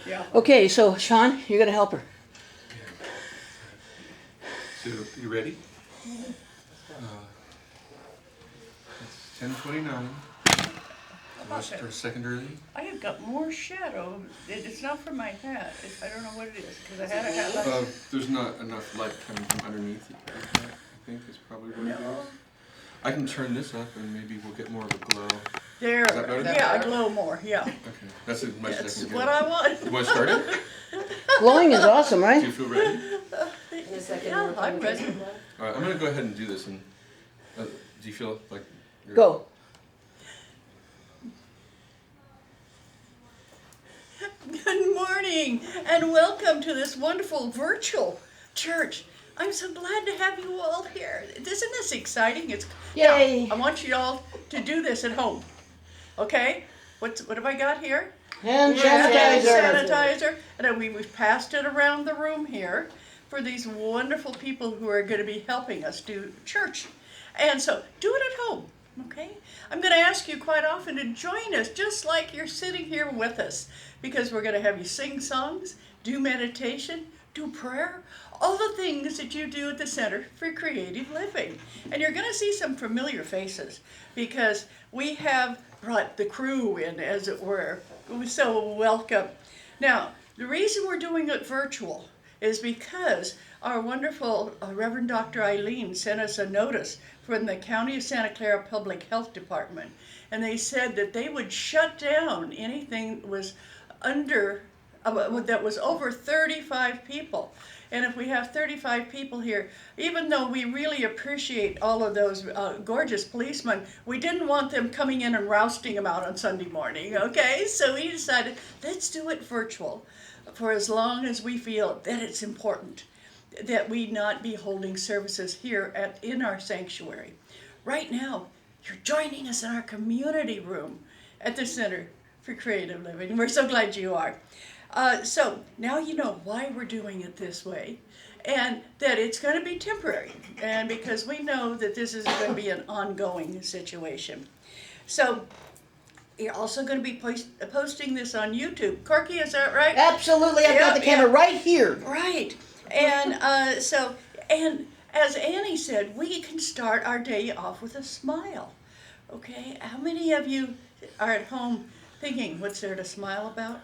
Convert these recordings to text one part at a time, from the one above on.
Yeah. Okay, so Sean, you're gonna help her. So, you ready? It's 10:29. Our second early. I have got more shadow. It's not from my hat. I don't know what it is because I had a hat last. There's not enough light coming from underneath you. I think is probably what it is. I can turn this up and maybe we'll get more of a glow. There. Is that better? Yeah, I glow more. Yeah. Okay, that's as much as I That's can get. what I want. You want to start it? Glowing is awesome, Do right? you feel ready? In a second, Yeah, I'm ready. All right, I'm gonna go ahead and do this. And do you feel like? You're... Go. Good morning and welcome to this wonderful virtual church. I'm so glad to have you all here. Isn't this exciting? Yay. Now, I want you all to do this at home. Okay? What have I got here? Hand Hand sanitizer. sanitizer. And then we've passed it around the room here for these wonderful people who are going to be helping us do church. And so do it at home. Okay? I'm going to ask you quite often to join us just like you're sitting here with us because we're going to have you sing songs, do meditation, do prayer, all the things that you do at the Center for Creative Living. And you're going to see some familiar faces because we have brought the crew in, as it were. So welcome. Now, the reason we're doing it virtual is because our wonderful Reverend Dr. Eileen sent us a notice from the County of Santa Clara Public Health Department. And they said that they would shut down anything that was that was over 35 people. And if we have 35 people here, even though we really appreciate all of those gorgeous policemen, we didn't want them coming in and rousting them out on Sunday morning, okay? So we decided, let's do it virtual for as long as we feel that it's important that we not be holding services here in our sanctuary. Right now, you're joining us in our community room at the Center for Creative Living. We're so glad you are. So now you know why we're doing it this way and that it's going to be temporary and because we know that this is going to be an ongoing situation. So you're also going to be posting this on YouTube. Corky, is that right? Absolutely, I've got the camera right here. Right. And and as Annie said, we can start our day off with a smile. Okay? How many of you are at home thinking, what's there to smile about?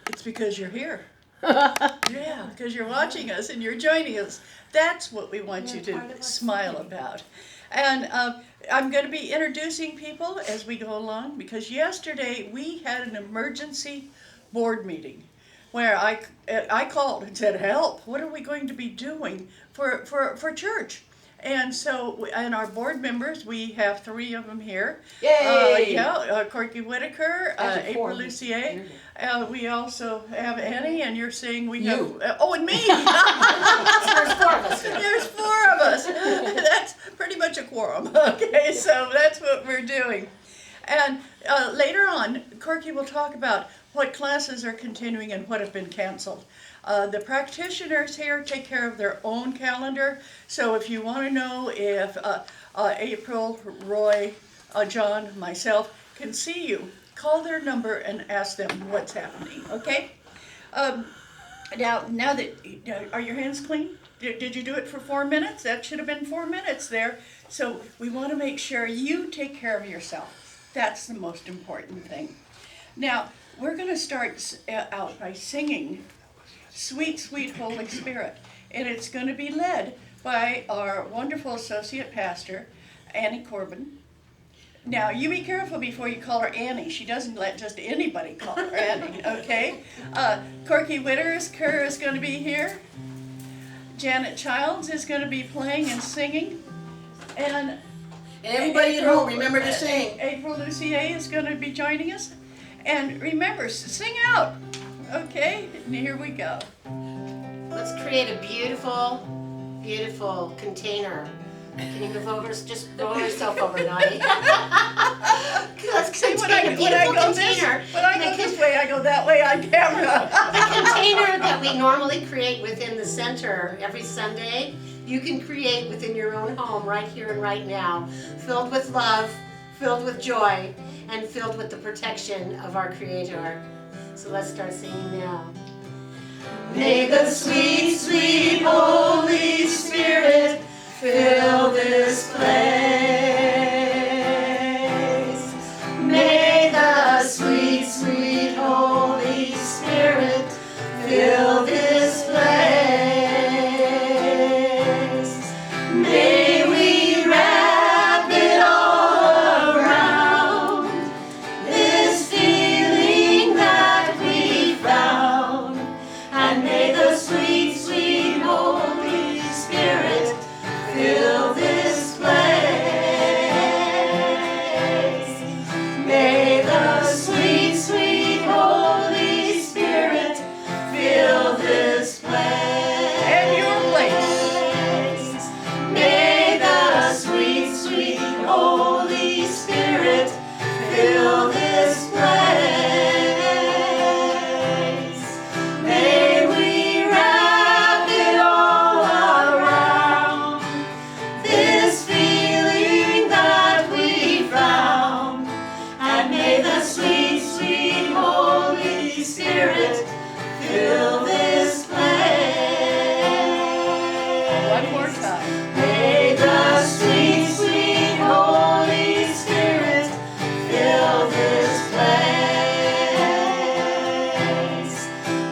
It's because you're here. Yeah, because you're watching us and you're joining us. That's what we want you to smile about. And I'm going to be introducing people as we go along because yesterday we had an emergency board meeting where I called and said, help, what are we going to be doing for church? And so, and our board members, we have 3 of them here. Yay! Corky Whitaker, April Lucier. We also have Annie, and you're saying we have... and me! There's 4 of us here. There's 4 of us. That's pretty much a quorum. Okay, so that's what we're doing. And later on, Corky will talk about what classes are continuing and what have been canceled. The practitioners here take care of their own calendar. So if you want to know if April, Roy, John, myself can see you, call their number and ask them what's happening, okay? Now that, are your hands clean? Did you do it for 4 minutes? That should have been 4 minutes there. So we want to make sure you take care of yourself. That's the most important thing. Now, we're going to start out by singing Sweet, Sweet Holy Spirit. And it's going to be led by our wonderful associate pastor, Annie Corbin. Now, you be careful before you call her Annie. She doesn't let just anybody call her Annie, okay? Corky Whitaker is going to be here. Janet Childs is going to be playing and singing. And Everybody at home, remember to sing. April Lucier is going to be joining us. And remember, sing out. Okay, and here we go. Let's create a beautiful, beautiful container. Can you move over? Just roll yourself over, Naughty. Let's See, when I contain a go beautiful this, container. when I go this way, I go that way on camera. The container that we normally create within the center every Sunday, you can create within your own home right here and right now, filled with love, filled with joy, and filled with the protection of our Creator. So let's start singing now. May the sweet, sweet Holy Spirit fill this place. May the sweet, sweet Holy Spirit fill this place. May we wrap it all around this feeling that we found. And may the sweet, sweet Holy Spirit fill this place. May the sweet, sweet Holy Spirit fill this place. And your place. May the sweet, sweet Holy Spirit fill this place. May we wrap it all around this feeling that we found. And may the sweet, sweet Holy Spirit fill this place. One more time. May the sweet, sweet Holy Spirit fill this place.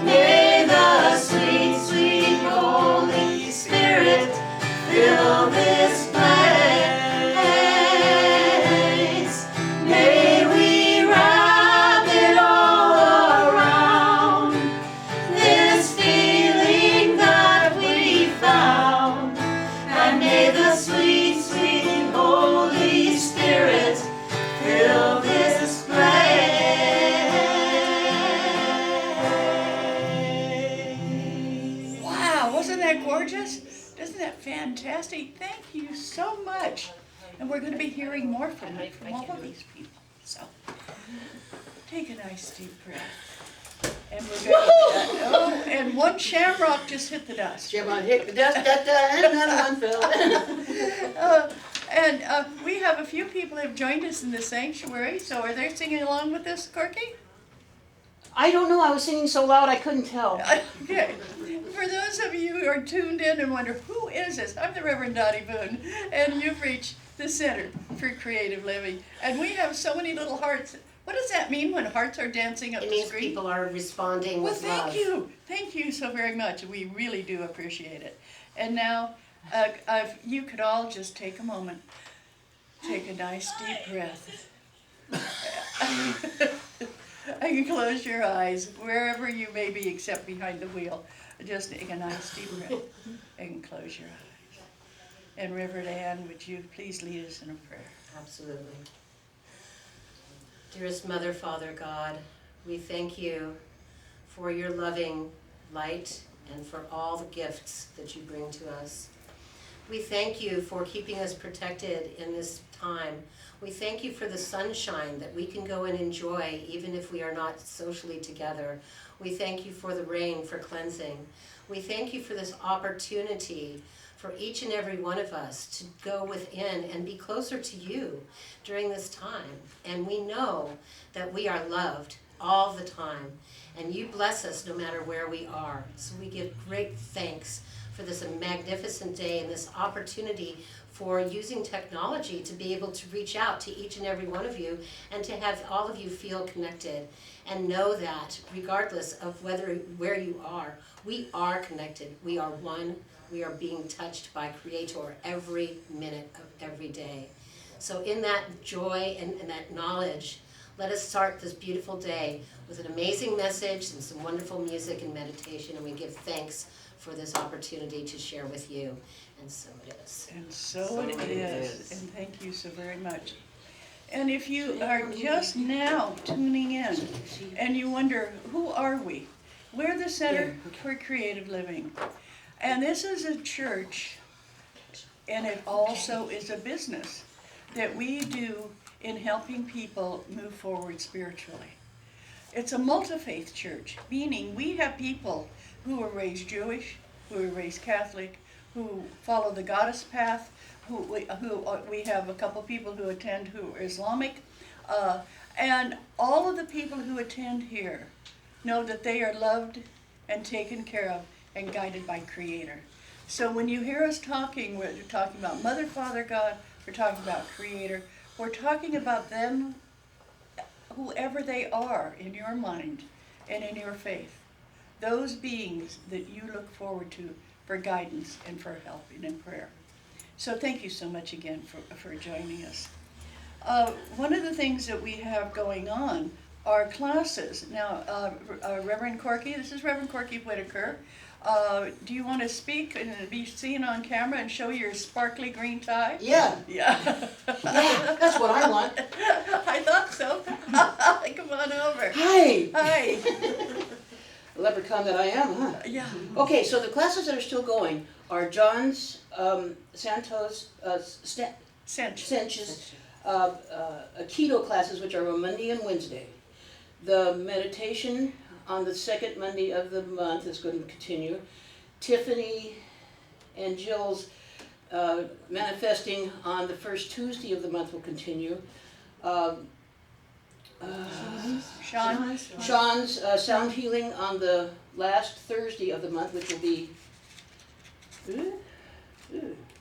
May the sweet, sweet Holy Spirit fill this place. May we wrap it all around this feeling that we found. And may the sweet, sweet Holy Spirit fill this place. Wow, wasn't that gorgeous? Isn't that fantastic? Thank you so much. And we're going to be hearing more from all of these people. So take a nice deep breath. And we're going to, oh, and one shamrock just hit the dust. Shamrock hit the dust, and another one fell. And we have a few people who have joined us in the sanctuary. So are they singing along with us, Corky? I don't know, I was singing so loud I couldn't tell. Okay. For those of you who are tuned in and wonder, who is this? I'm the Reverend Dottie Boone, and you've reached the Center for Creative Living. And we have so many little hearts. What does that mean when hearts are dancing up It the means screen? people are responding Well, with love. thank you. Thank you so very much. We really do appreciate it. And now, if you could all just take a moment. Take a nice deep breath. And you close your eyes, wherever you may be except behind the wheel. Just take a nice deep breath and close your eyes. And Reverend Ann, would you please lead us in a prayer? Absolutely. Dearest Mother, Father, God, we thank you for your loving light and for all the gifts that you bring to us. We thank you for keeping us protected in this time. We thank you for the sunshine that we can go and enjoy even if we are not socially together. We thank you for the rain for cleansing. We thank you for this opportunity for each and every one of us to go within and be closer to you during this time. And we know that we are loved all the time. And you bless us no matter where we are. So we give great thanks for this magnificent day and this opportunity for using technology to be able to reach out to each and every one of you and to have all of you feel connected and know that regardless of where you are, we are connected. We are one. We are being touched by Creator every minute of every day. So in that joy and that knowledge, let us start this beautiful day with an amazing message and some wonderful music and meditation, and we give thanks for this opportunity to share with you. And so it is. And so it is. And thank you so very much. And if you are just now tuning in and you wonder, who are we? We're the Center for Creative Living. And this is a church, and it also is a business that we do in helping people move forward spiritually. It's a multi-faith church, meaning we have people who are raised Jewish, who are raised Catholic, who follow the goddess path, we have a couple people who attend who are Islamic, and all of the people who attend here know that they are loved and taken care of and guided by Creator. So when you hear us talking, we're talking about Mother, Father, God, we're talking about Creator, we're talking about them, whoever they are in your mind and in your faith. Those beings that you look forward to for guidance and for help and in prayer. So thank you so much again for joining us. One of the things that we have going on are classes. Now, Reverend Corky, this is Reverend Corky Whitaker. Do you want to speak and be seen on camera and show your sparkly green tie? Yeah, Yeah. yeah, that's what I want. I thought so. Come on over. Hi, Hi. leprechaun that I am, huh? Yeah. Okay, so the classes that are still going are John's, Santos, Sench's, keto classes, which are on Monday and Wednesday. The meditation on the second Monday of the month is going to continue. Tiffany and Jill's manifesting on the first Tuesday of the month will continue. Sean? Sean's sound healing on the last Thursday of the month, which will be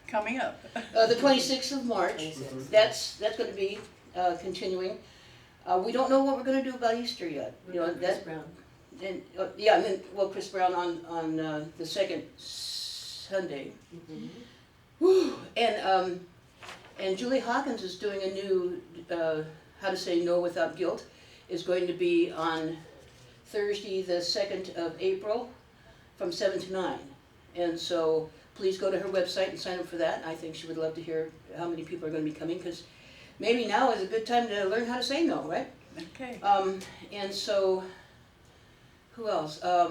Coming up. the 26th of March. 26th. That's going to be continuing. We don't know what we're going to do about Easter yet. You know, Chris Brown. and yeah, and then Chris Brown on the second Sunday. Mm-hmm. Whew. And Julie Hawkins is doing a new How to Say No Without Guilt. Is going to be on Thursday, the 2nd of April, from 7 to 9. And so please go to her website and sign up for that. I think she would love to hear how many people are going to be coming, because maybe now is a good time to learn how to say no, right? Okay. And so, who else? Why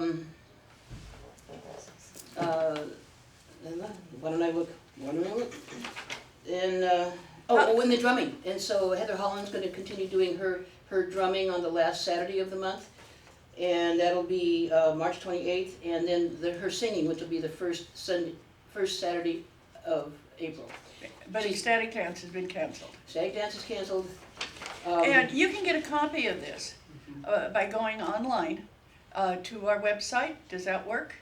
don't I look? And and the drumming. And so Heather Holland's going to continue doing her drumming on the last Saturday of the month, and that'll be March 28th. And then her singing, which will be the first Saturday of April. But Ecstatic Dance has been canceled. Stag Dance is canceled. And you can get a copy of this by going online to our website. Does that work?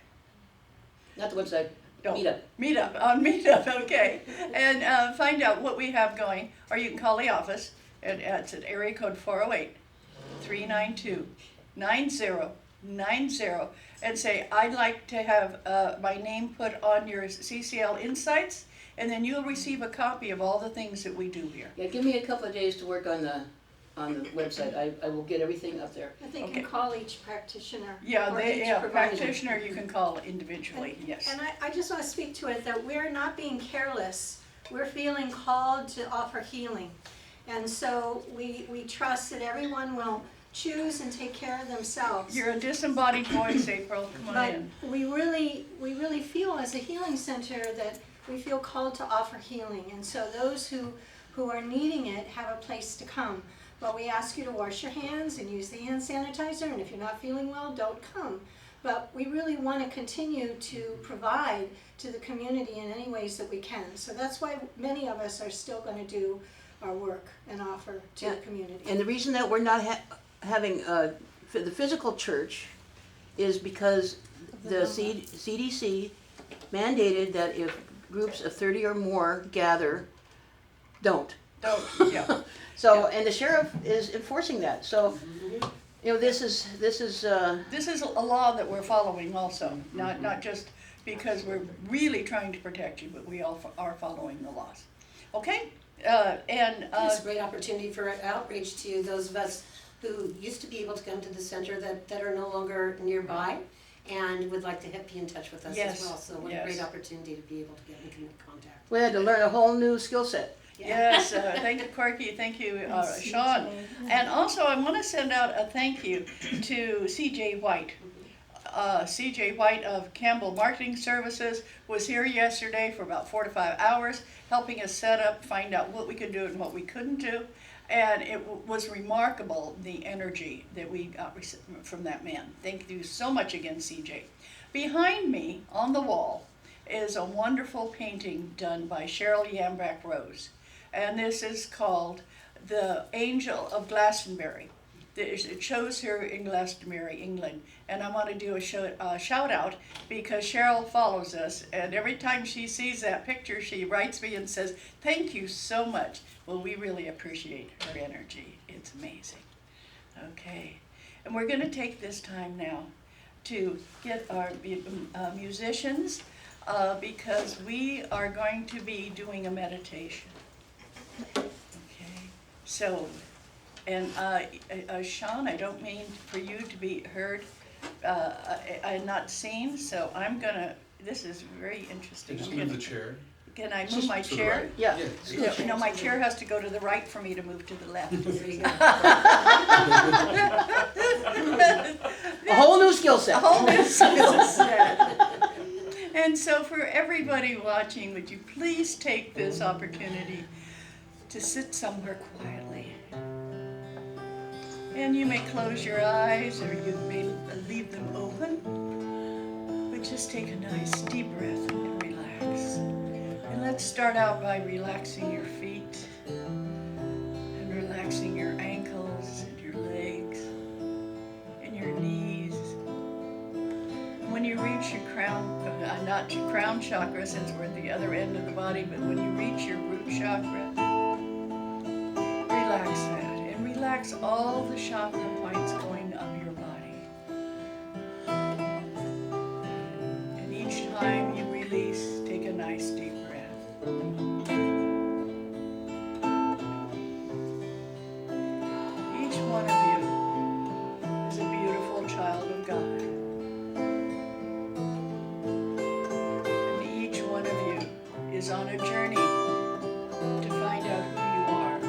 Not the website. No. Meetup. Meetup, on Meetup, okay. And find out what we have going, or you can call the office, and it's at area code 408-392-9090, and say, I'd like to have my name put on your CCL Insights, and then you'll receive a copy of all the things that we do here. Yeah, give me a couple of days to work on the website. I will get everything up there. But they Okay. can call each practitioner. Yeah, or each provider. practitioner you can call individually, yes. And I just want to speak to it, that we're not being careless. We're feeling called to offer healing. And so we trust that everyone will choose and take care of themselves. You're a disembodied voice, April, come on But in. we really feel as a healing center that we feel called to offer healing. And so those who are needing it have a place to come. But we ask you to wash your hands and use the hand sanitizer, and if you're not feeling well, don't come. But we really want to continue to provide to the community in any ways that we can. So that's why many of us are still going to do our work and offer to the community. And the reason that we're not having for the physical church is because the CDC mandated that if groups of 30 or more gather, don't. Don't, yeah. So, and the sheriff is enforcing that. So, you know, this is This is a law that we're following also, not just because we're really trying to protect you, but we all are following the laws. Okay? It's a great opportunity for outreach to those of us who used to be able to come to the center that are no longer nearby and would like to be in touch with us Yes, as well. So what a yes. great opportunity to be able to get in contact. we had to learn a whole new skill set. Yes, thank you, Corky, thank you, Sean. And also, I want to send out a thank you to CJ White. CJ White of Campbell Marketing Services was here yesterday for about 4 to 5 hours, helping us set up, find out what we could do and what we couldn't do. And it was remarkable, the energy that we got from that man. Thank you so much again, CJ. Behind me on the wall is a wonderful painting done by Cheryl Yambach Rose. And this is called The Angel of Glastonbury. It shows here in Glastonbury, England, and I want to do a shout out because Cheryl follows us, and every time she sees that picture, she writes me and says, "Thank you so much." Well, we really appreciate her energy. It's amazing. Okay, and we're going to take this time now to get our musicians because we are going to be doing a meditation. Okay, so. And Sean, I don't mean for you to be heard and not seen, so I'm gonna, this is very interesting. Just move the chair. Can I move my chair? Yeah. No, my chair has to go to the right for me to move to the left. There you go. A whole new skill set. A whole new skill set. And so for everybody watching, would you please take this opportunity to sit somewhere quietly? And you may close your eyes or you may leave them open, but just take a nice deep breath and relax. And let's start out by relaxing your feet and relaxing your ankles and your legs and your knees. And when you reach your not your crown chakra, since we're at the other end of the body, but when you reach your root chakra, relax that. Relax all the chakra points going up your body. And each time you release, take a nice deep breath. Each one of you is a beautiful child of God. And each one of you is on a journey to find out who you are.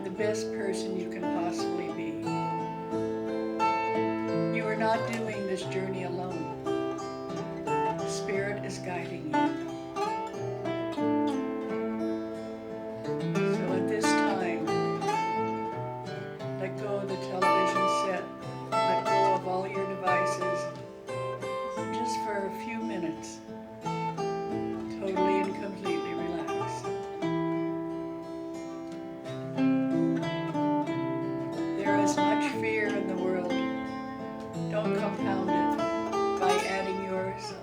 The best person you can possibly be. You are not doing this journey alone. Spirit is guiding you. So at this time, let go of the television set, let go of all your devices, just for a few minutes, totally and completely relax. There is much fear in the world. Don't compound it by adding yours.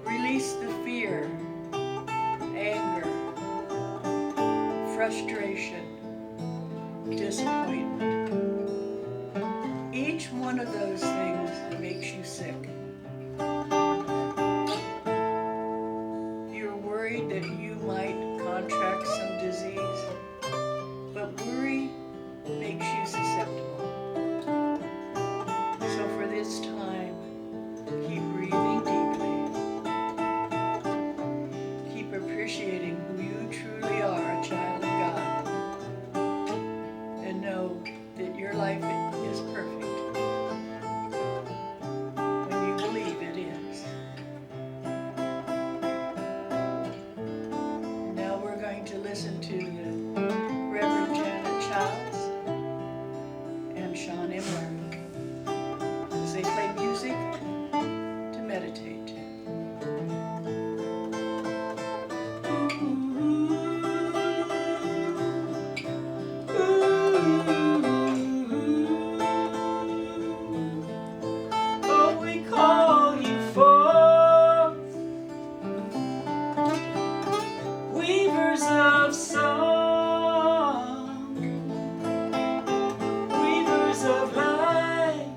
Release the fear, anger, frustration, disappointment. Each one of those things makes you sick. You're worried that you might contract some disease, but worry makes you susceptible. So for this time, keep breathing deeply. Keep appreciating who you truly are, a child of God. And know that your life is perfect when you believe it is. Now we're going to listen to the Reverend Janet Childs and Sean Imler as they play music to meditate to. Oh, we call you forth, weavers of song, weavers of light.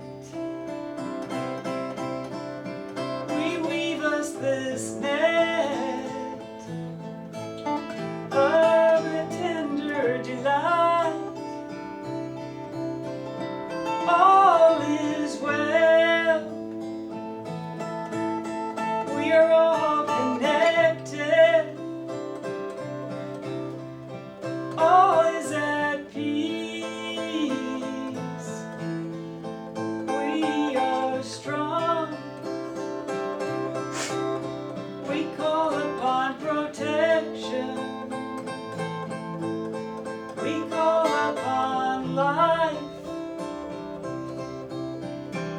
We weave us this net of a tender delight. All is well. We are all connected. All is at peace. We are strong. We call upon protection. We call upon life.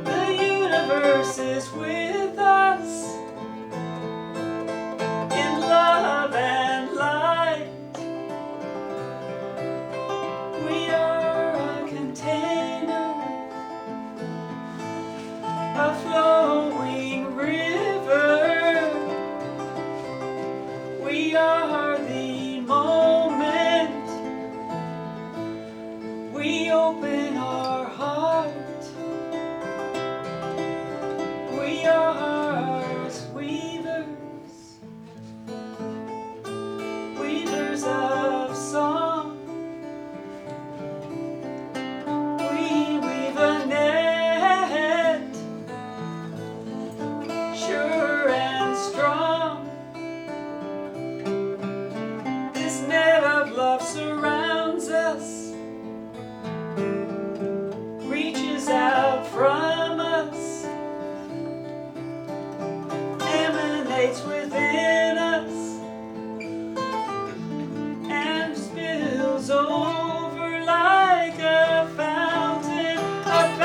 The universe is with us in love and light. We are a connection. a flowing river. We are the moment we open our heart. We are weavers, weavers of song. We weave a net, sure and strong. This net of love surrounds us, reaches out from us, emanates within us, and spills over like a fountain of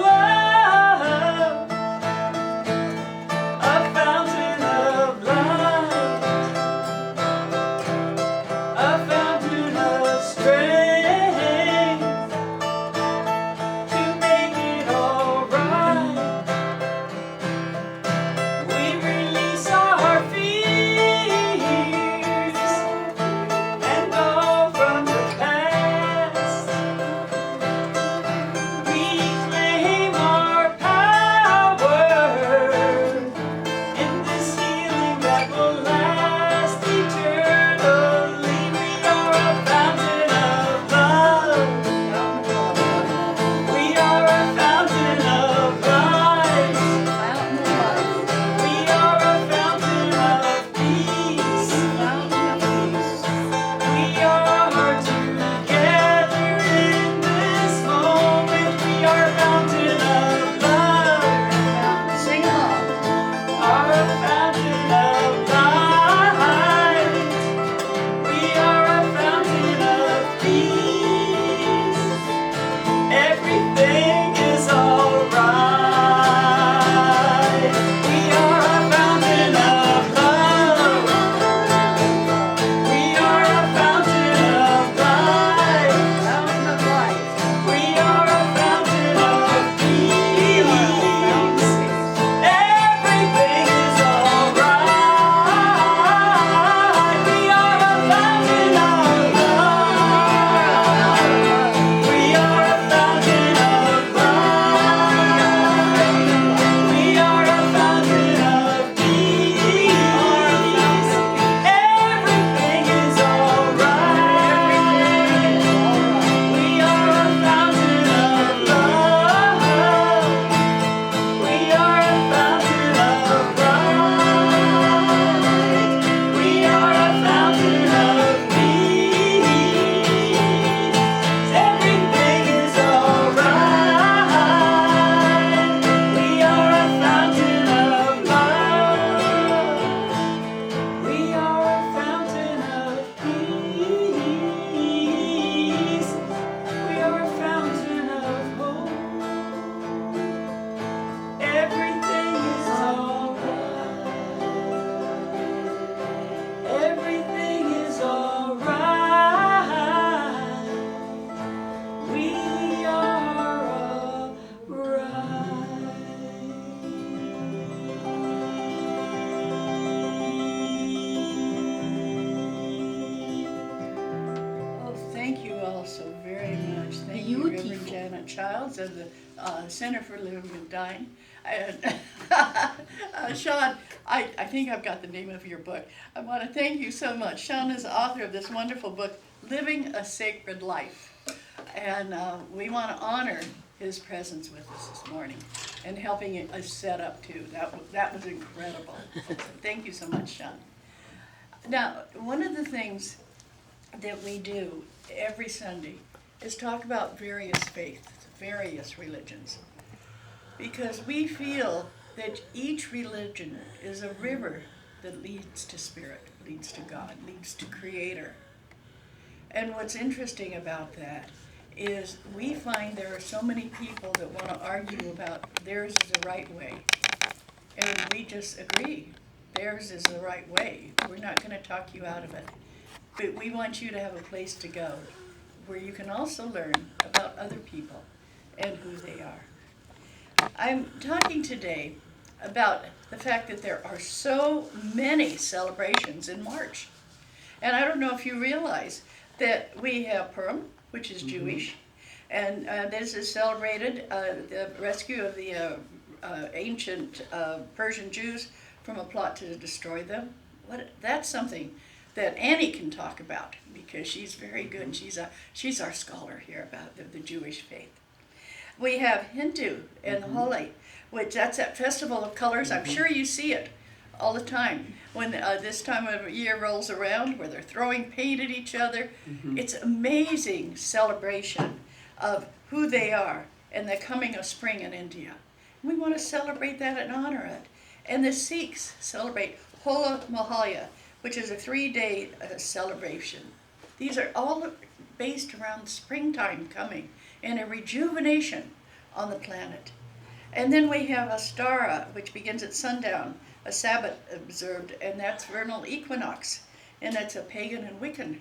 love, a fountain of light, a fountain of strength to make it all right. We release our fears and all from the past. We claim our power in this healing that will last eternally. We are a fountain of love. We are a fountain of light. We are a fountain of peace. We are together in this moment. We are a fountain of love. Sing along. Are a fountain of light. We are a fountain of peace. Everything is alright. We are a fountain of love. We are a fountain of light. Fountain of life. We are a fountain of peace. Everything is alright. We are a fountain of love. We are a fountain of light. We are a fountain of peace. Everything is alright. We are a fountain of love. We are a fountain of light. We are a fountain of peace. Everything is alright. We are a fountain of love. We are a fountain of peace. We are a fountain of hope. Everything is alright. Everything is alright. We are alright. Oh, thank you all so very much. Thank you, Reverend Beautiful. Janet Childs of the Center for Living and Dying. And Sean, I think I've got the name of your book. I want to thank you so much. Sean is the author of this wonderful book, Living a Sacred Life. And we want to honor his presence with us this morning and helping us set up too. That was incredible. Thank you so much, Sean. Now, one of the things that we do every Sunday is talk about various faiths, various religions, because we feel that each religion is a river that leads to Spirit, leads to God, leads to Creator. And what's interesting about that is we find there are so many people that want to argue about theirs is the right way. And we just agree, theirs is the right way. We're not going to talk you out of it. But we want you to have a place to go where you can also learn about other people and who they are. I'm talking today about the fact that there are so many celebrations in March. And I don't know if you realize that we have Purim, which is Jewish, and this is celebrated, the rescue of the ancient Persian Jews from a plot to destroy them. That's something that Annie can talk about because she's very good. And she's our scholar here about the Jewish faith. We have Hindu and Holi, which that's that festival of colors. I'm sure you see it all the time when this time of year rolls around, where they're throwing paint at each other. It's amazing celebration of who they are and the coming of spring in India. We want to celebrate that and honor it. And the Sikhs celebrate Hola Mahalla, which is a 3-day celebration. These are all based around springtime coming and a rejuvenation on the planet. And then we have Astara, which begins at sundown, a Sabbath observed, and that's vernal equinox, and that's a pagan and Wiccan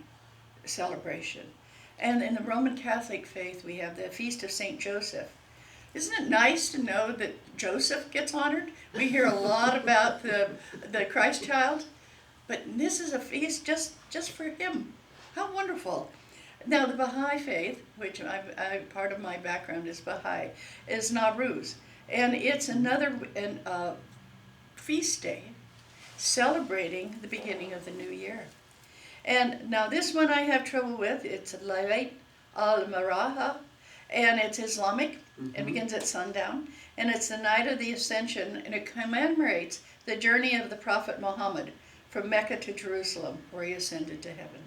celebration. And in the Roman Catholic faith, we have the Feast of St. Joseph. Isn't it nice to know that Joseph gets honored? We hear a lot about the Christ child, but this is a feast just for him. How wonderful. Now the Baha'i faith, which part of my background is Baha'i, is Nowruz. And it's another feast day celebrating the beginning of the new year. And now this one I have trouble with. It's Laylat al-Maraha, and it's Islamic. It begins at sundown, and it's the night of the Ascension, and it commemorates the journey of the Prophet Muhammad from Mecca to Jerusalem, where he ascended to heaven.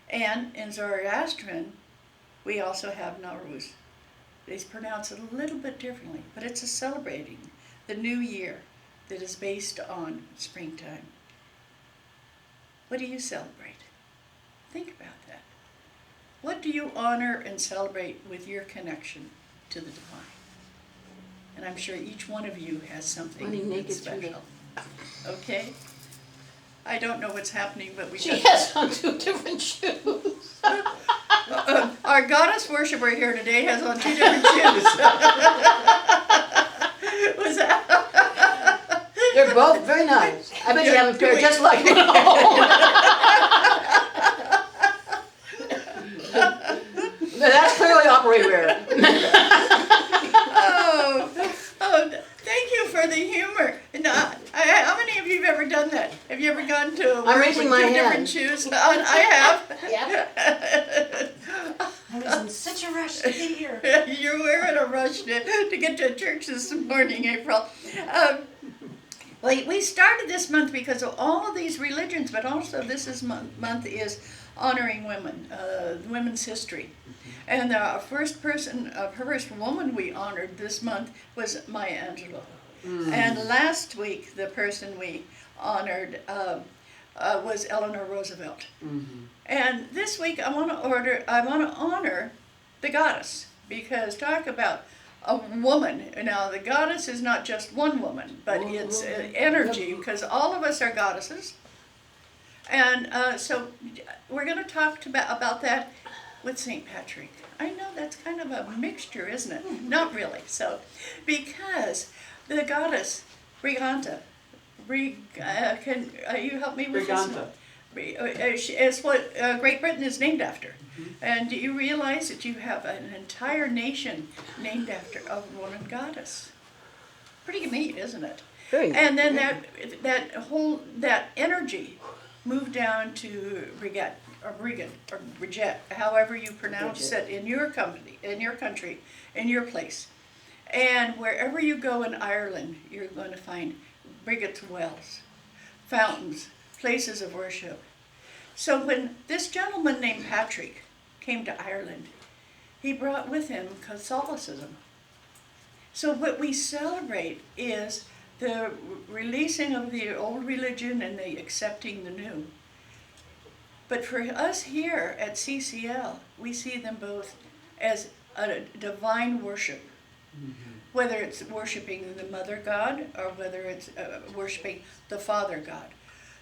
And in Zoroastrian, we also have Nowruz. They pronounce it a little bit differently, but it's a celebrating the new year that is based on springtime. What do you celebrate? Think about that. What do you honor and celebrate with your connection to the divine? And I'm sure each one of you has something Running naked that's through special. Okay? I don't know what's happening, but we She has on 2 different shoes. our goddess worshiper here today has on 2 different shoes. Was that? They're both very nice. I bet you have a pair just like them at home. But that's clearly operating wear. Thank you for the humor. Now, how many of you have ever done that? Have you ever gone to a I'm raising my hand. different shoes? I have. Yeah. I was in such a rush to get here. You were in a rush to get to church this morning, April. We started this month because of all of these religions, but also month is honoring women, women's history. And the first woman we honored this month was Maya Angelou. And last week, the person we honored was Eleanor Roosevelt. And this week, I want to honor the goddess, because talk about a woman. Now, the goddess is not just one woman, but it's energy, because all of us are goddesses. And so we're going to talk about that with St. Patrick. I know that's kind of a mixture, isn't it? Not really. So, because the goddess Briganta, can you help me with Briganta. this? Is what Great Britain is named after. And do you realize that you have an entire nation named after a woman goddess? Pretty neat, isn't it? And then that energy moved down to Brigitte, however you pronounce it in your company, in your country, in your place. And wherever you go in Ireland, you're going to find Brigitte's wells, fountains, places of worship. So when this gentleman named Patrick came to Ireland, he brought with him Catholicism. So what we celebrate is the releasing of the old religion and the accepting the new. But for us here at CCL, we see them both as a divine worship. Whether it's worshiping the Mother God or whether it's worshiping the Father God.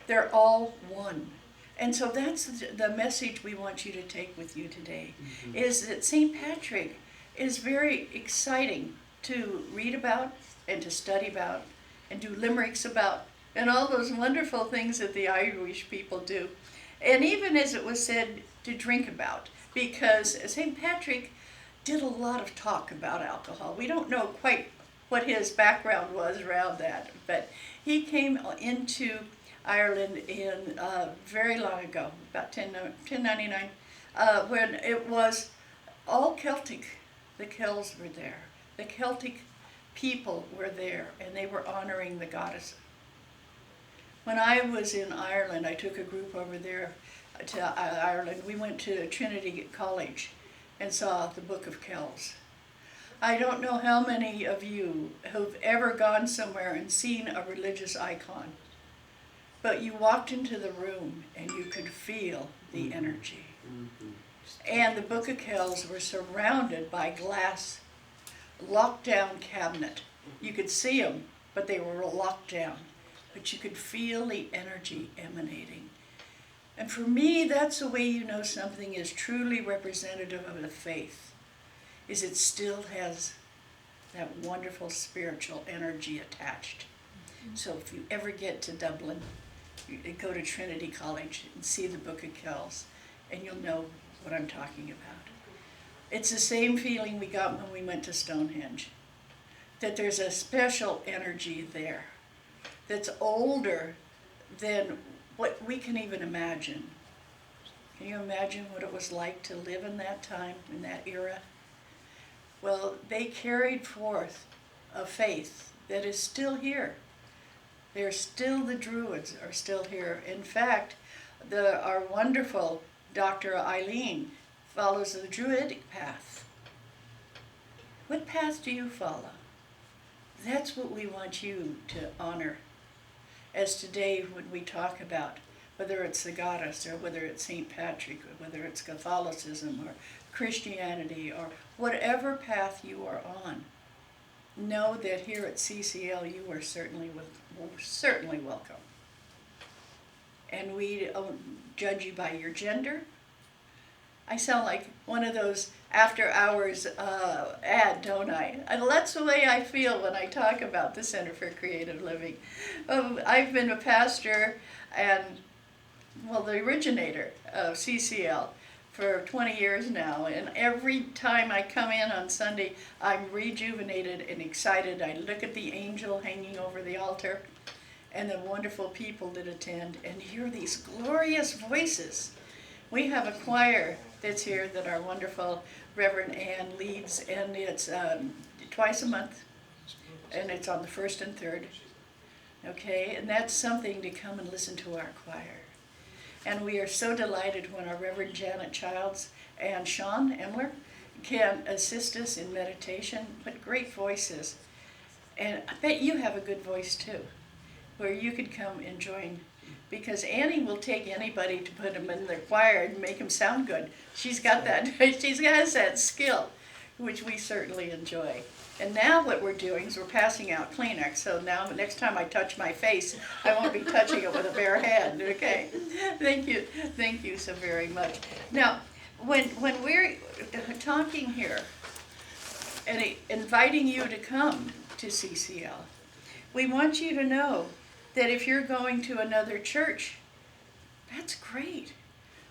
They're all one. And so that's the message we want you to take with you today, is that St. Patrick is very exciting to read about and to study about and do limericks about and all those wonderful things that the Irish people do. And even as it was said, to drink about, because St. Patrick did a lot of talk about alcohol. We don't know quite what his background was around that, but he came into Ireland in very long ago, about 1099, when it was all Celtic. The Celts were there. The Celtic people were there, and they were honoring the goddess. When I was in Ireland, I took a group over there to Ireland. We went to Trinity College and saw the Book of Kells. I don't know how many of you have ever gone somewhere and seen a religious icon, but you walked into the room and you could feel the energy. And the Book of Kells were surrounded by glass, locked down cabinet. You could see them, but they were locked down. But you could feel the energy emanating. And for me, that's the way you know something is truly representative of the faith, is it still has that wonderful spiritual energy attached. So if you ever get to Dublin, you go to Trinity College and see the Book of Kells, and you'll know what I'm talking about. It's the same feeling we got when we went to Stonehenge, that there's a special energy there that's older than what we can even imagine. Can you imagine what it was like to live in that time, in that era? Well, they carried forth a faith that is still here. They're still, the Druids are still here. In fact, our wonderful Dr. Eileen follows the Druidic path. What path do you follow? That's what we want you to honor. As today, when we talk about whether it's the goddess or whether it's St. Patrick or whether it's Catholicism or Christianity or whatever path you are on, know that here at CCL you are certainly welcome. And we don't judge you by your gender. I sound like one of those after hours ad, don't I? And that's the way I feel when I talk about the Center for Creative Living. I've been a pastor and, well, the originator of CCL for 20 years now, and every time I come in on Sunday, I'm rejuvenated and excited. I look at the angel hanging over the altar and the wonderful people that attend and hear these glorious voices. We have a choir that's here that our wonderful Reverend Ann leads, and it's twice a month, and it's on the 1st and 3rd. Okay, and that's something to come and listen to our choir. And we are so delighted when our Reverend Janet Childs and Sean Emler can assist us in meditation, but great voices. And I bet you have a good voice too, where you could come and join, because Annie will take anybody to put them in the choir and make them sound good. She's got that, she's got that skill, which we certainly enjoy. And now what we're doing is we're passing out Kleenex, so now the next time I touch my face, I won't be touching it with a bare hand, okay? Thank you so very much. Now, when we're talking here and inviting you to come to CCL, we want you to know that if you're going to another church, that's great.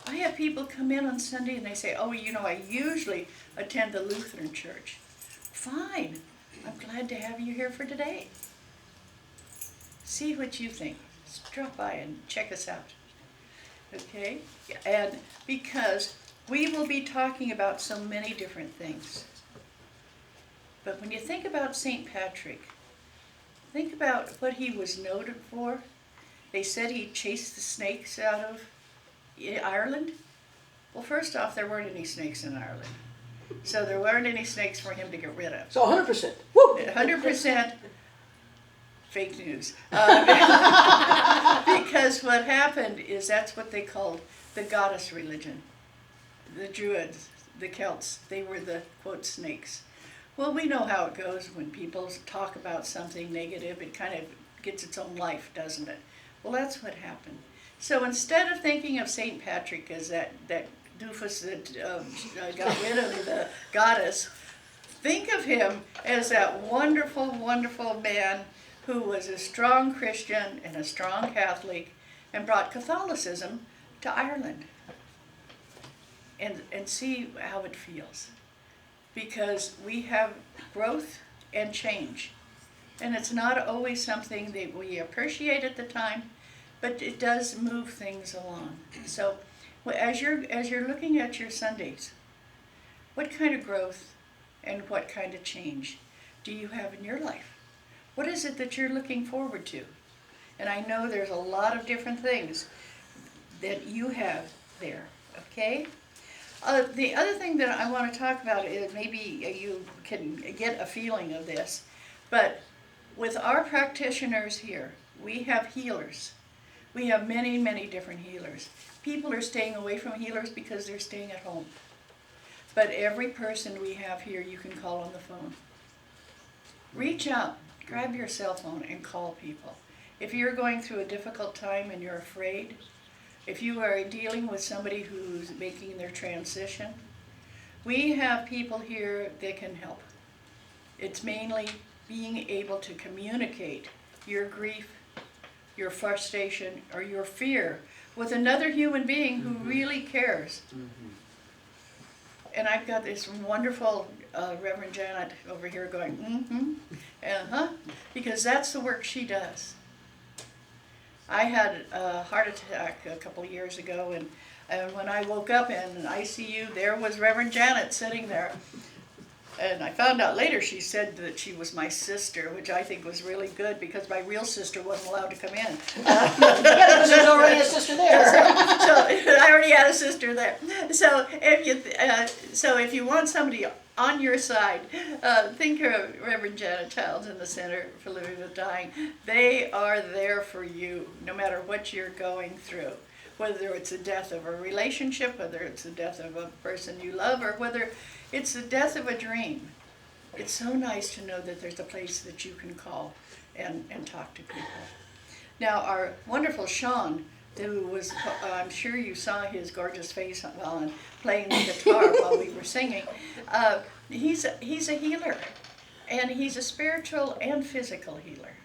I have people come in on Sunday and they say, oh, you know, I usually attend the Lutheran church. Fine. I'm glad to have you here for today. See what you think. Just drop by and check us out. Okay? And because we will be talking about so many different things. But when you think about St. Patrick, think about what he was noted for. They said he chased the snakes out of Ireland. Well, first off, there weren't any snakes in Ireland. So there weren't any snakes for him to get rid of. So 100%. Woo! 100% fake news. Because what happened is that's what they called the goddess religion. The Druids, the Celts, they were the, quote, snakes. Well, we know how it goes when people talk about something negative. It kind of gets its own life, doesn't it? Well, that's what happened. So instead of thinking of St. Patrick as that doofus that got rid of the goddess, think of him as that wonderful, wonderful man who was a strong Christian and a strong Catholic and brought Catholicism to Ireland. And see how it feels. Because we have growth and change. And it's not always something that we appreciate at the time, but it does move things along. So as you're looking at your Sundays, what kind of growth and what kind of change do you have in your life? What is it that you're looking forward to? And I know there's a lot of different things that you have there, okay? The other thing that I want to talk about is maybe you can get a feeling of this, but with our practitioners here, we have healers. We have many, many different healers. People are staying away from healers because they're staying at home. But every person we have here, you can call on the phone. Reach out, grab your cell phone and call people. If you're going through a difficult time and you're afraid, if you are dealing with somebody who's making their transition, we have people here that can help. It's mainly being able to communicate your grief, your frustration, or your fear with another human being who really cares. And I've got this wonderful Reverend Janet over here going, because that's the work she does. I had a heart attack a couple of years ago, and when I woke up in ICU, there was Reverend Janet sitting there. And I found out later she said that she was my sister, which I think was really good because my real sister wasn't allowed to come in. Yeah, because there's already a sister there. So I already had a sister there. So if you want somebody on your side, think of Reverend Janet Childs in the Center for Living with Dying. They are there for you, no matter what you're going through. Whether it's the death of a relationship, whether it's the death of a person you love, or whether it's the death of a dream. It's so nice to know that there's a place that you can call and talk to people. Now, our wonderful Sean, who was, I'm sure you saw his gorgeous face while playing the guitar while we were singing. He's a healer, and he's a spiritual and physical healer.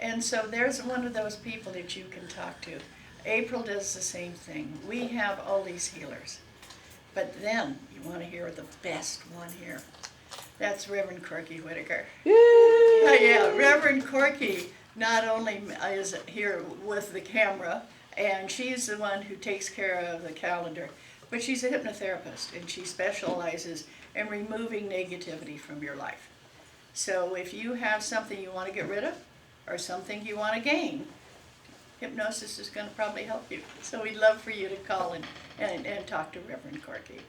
And so there's one of those people that you can talk to. April does the same thing. We have all these healers. But then, you want to hear the best one here. That's Reverend Corky Whitaker. Yeah, Reverend Corky not only is here with the camera, and she's the one who takes care of the calendar, but she's a hypnotherapist, and she specializes in removing negativity from your life. So if you have something you want to get rid of, or something you want to gain, hypnosis is going to probably help you. So we'd love for you to call and talk to Reverend Corky.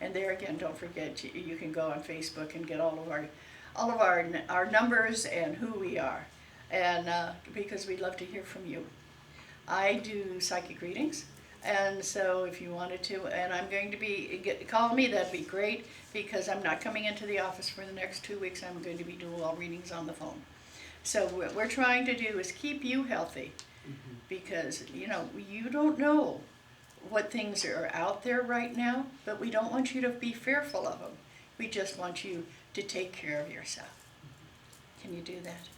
And there again, don't forget, you can go on Facebook and get all of our numbers and who we are. And because we'd love to hear from you. I do psychic readings, and so if you wanted to, and I'm going to be, call me, that'd be great, because I'm not coming into the office for the next 2 weeks. I'm going to be doing all readings on the phone. So what we're trying to do is keep you healthy. Because, you don't know what things are out there right now, but we don't want you to be fearful of them. We just want you to take care of yourself. Can you do that?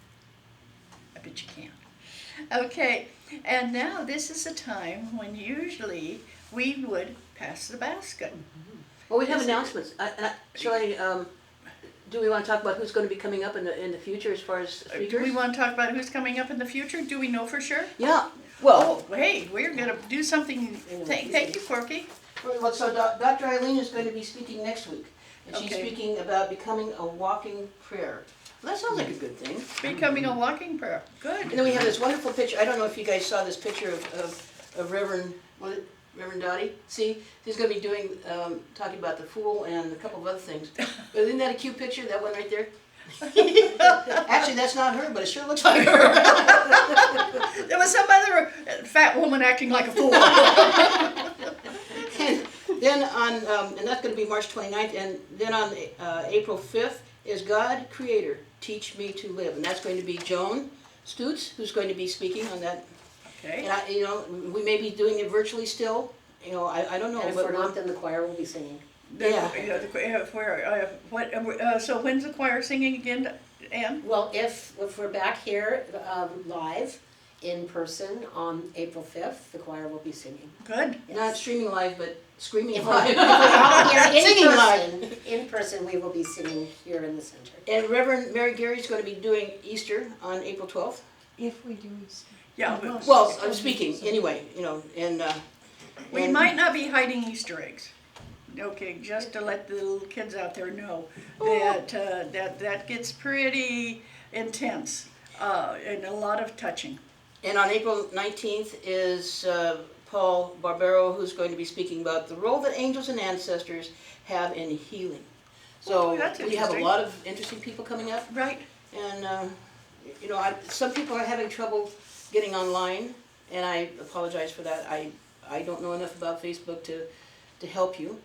I bet you can. Okay, and now this is a time when usually we would pass the basket. Well, we have announcements. Do we want to talk about who's going to be coming up in the future as far as speakers? Do we want to talk about who's coming up in the future? Do we know for sure? Yeah. Well, hey, we're going to do something. Thank you, Corky. Well, so Dr. Eileen is going to be speaking next week. And she's Okay. speaking about becoming a walking prayer. Well, that sounds like a good thing. Becoming a walking prayer. Good. And then we have this wonderful picture. I don't know if you guys saw this picture of Reverend Doti. See, he's going to be doing, talking about the Fool and a couple of other things. But isn't that a cute picture, that one right there? Actually, that's not her, but it sure looks like her. There was some other fat woman acting like a fool. And then and that's going to be March 29th, and then on April 5th is God Creator, Teach Me to Live. And that's going to be Joan Stutz, who's going to be speaking on that. Okay. And we may be doing it virtually still. I don't know. And if but we're not, then the choir will be singing. Yeah. So when's the choir singing again, Ann? Well, if we're back here live in person on April 5th, the choir will be singing. Good. Not streaming live, but screaming If we're live. all here Singing live. in person, we will be singing here in the center. And Reverend Mary Gary's going to be doing Easter on April 12th. If we do Easter. Yeah, but Well, I'm speaking anyway, and we and- might not be hiding Easter eggs. Okay, just to let the little kids out there know that that gets pretty intense and a lot of touching. And on April 19th is Paul Barbero, who's going to be speaking about the role that angels and ancestors have in healing. So Oh, that's we have a interesting. lot of interesting people coming up, Right. and some people are having trouble getting online, and I apologize for that. I don't know enough about Facebook to help you.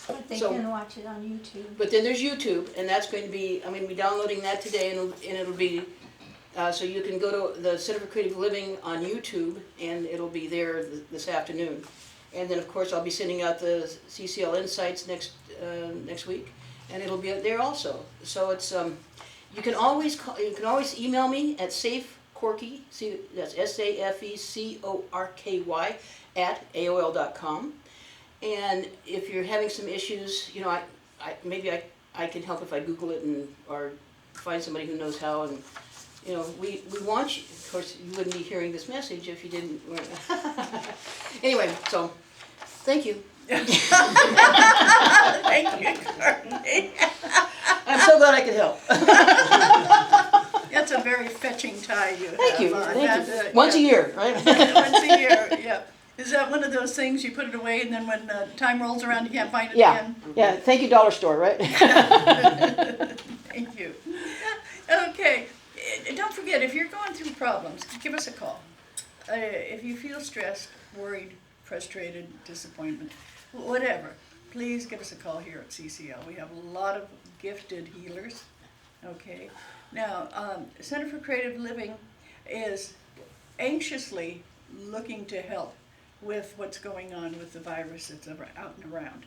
But they So- can watch it on YouTube. But then there's YouTube, and that's going to be, I'm going to be downloading that today, and it'll be, so you can go to the Center for Creative Living on YouTube, and it'll be there this afternoon. And then, of course, I'll be sending out the CCL Insights next week, and it'll be there also. So it's, you can always email me at safecorky, that's SAFECORKY @AOL.com. And if you're having some issues, maybe I can help if I Google it or find somebody who knows how. And we want you. Of course, you wouldn't be hearing this message if you didn't. Anyway, so thank you. Thank you, Courtney. I'm so glad I could help. That's a very fetching tie you have Thank you. on. Thank That, you. Once a yeah. year, right? Once a year, yeah. Is that one of those things you put it away and then when time rolls around you can't find it Yeah. again? Yeah. Thank you, Dollar Store, right? Thank you. Okay, don't forget, if you're going through problems, give us a call. If you feel stressed, worried, frustrated, disappointment, whatever, please give us a call here at CCL. We have a lot of gifted healers, okay? Now, Center for Creative Living is anxiously looking to help with what's going on with the virus that's out and around,